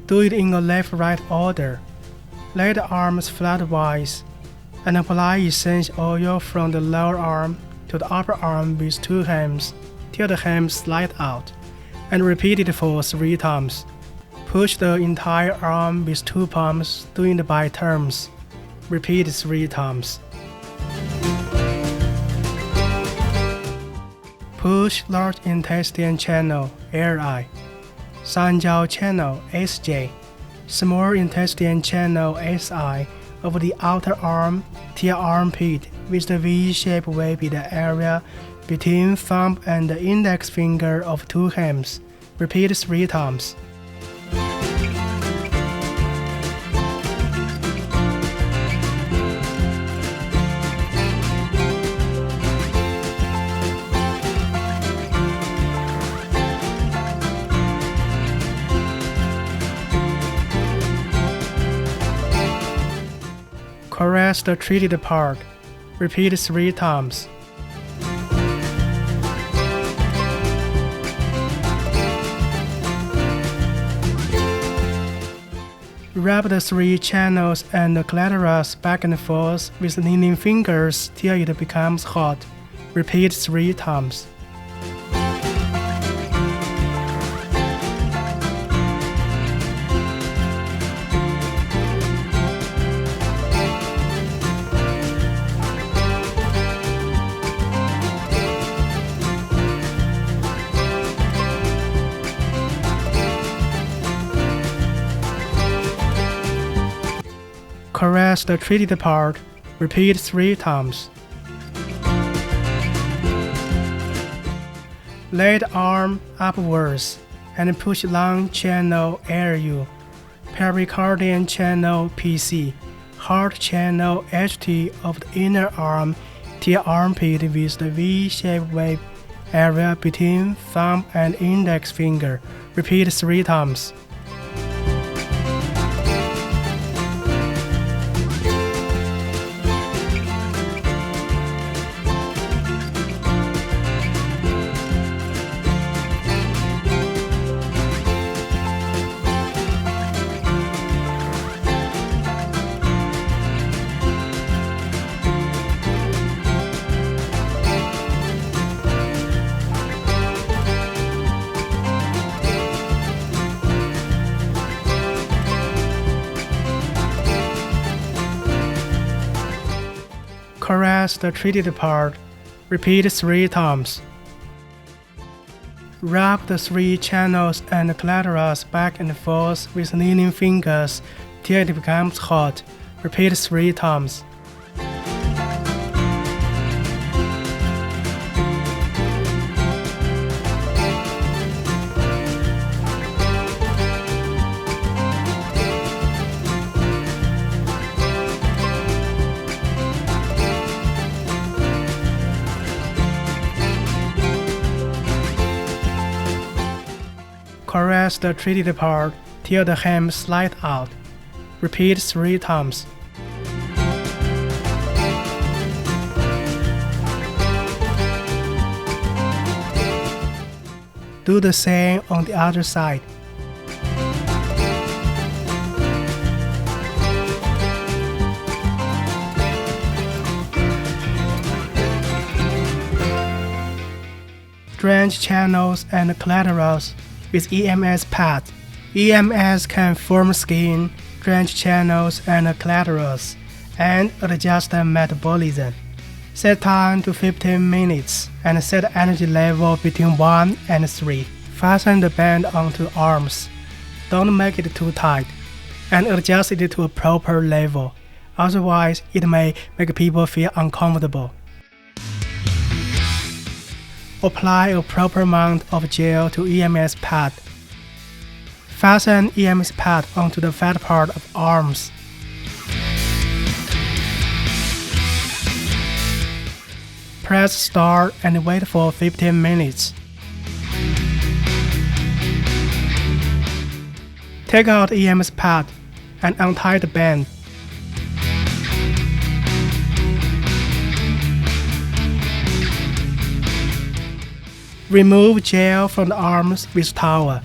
Do it in a left-right order. Lay the arms flatwise and apply essential oil from the lower arm to the upper arm with 2 hands till the hands slide out, and repeat it for 3 times. Push the entire arm with 2 palms, doing it by turns. Repeat 3 times. Push large intestine channel (LI), 三焦 channel (SJ), small intestine channel (SI) over the outer arm till armpit with the V-shaped wave in the area between thumb and the index finger of 2 hands. Repeat 3 times. Caress the treated part. Repeat 3 times. Rub the 3 channels and the clitoris back and forth with kneading fingers till it becomes hot. Repeat 3 times. Caress the treated part. Repeat 3 times. Lay the arm upwards and push lung channel LU, pericardium channel PC, heart channel HT of the inner arm till armpit with the V-shaped wave area between thumb and index finger. Repeat 3 times. Caress the treated part. Repeat 3 times. Rub the 3 channels and the clitoris back and forth with kneading fingers till it becomes hot. Repeat 3 times. Caress the treated part till the hands slide out. Repeat 3 times. Do the same on the other side. Drench channels and clitoris with EMS pad. EMS can form skin, drench channels and clitoris, and adjust the metabolism. Set time to 15 minutes and set energy level between 1 and 3. Fasten the band onto arms. Don't make it too tight, and adjust it to a proper level. Otherwise, it may make people feel uncomfortable. Apply a proper amount of gel to EMS pad. Fasten EMS pad onto the fat part of arms. Press start and wait for 15 minutes. Take out EMS pad and untie the band. Remove gel from the arms with towel.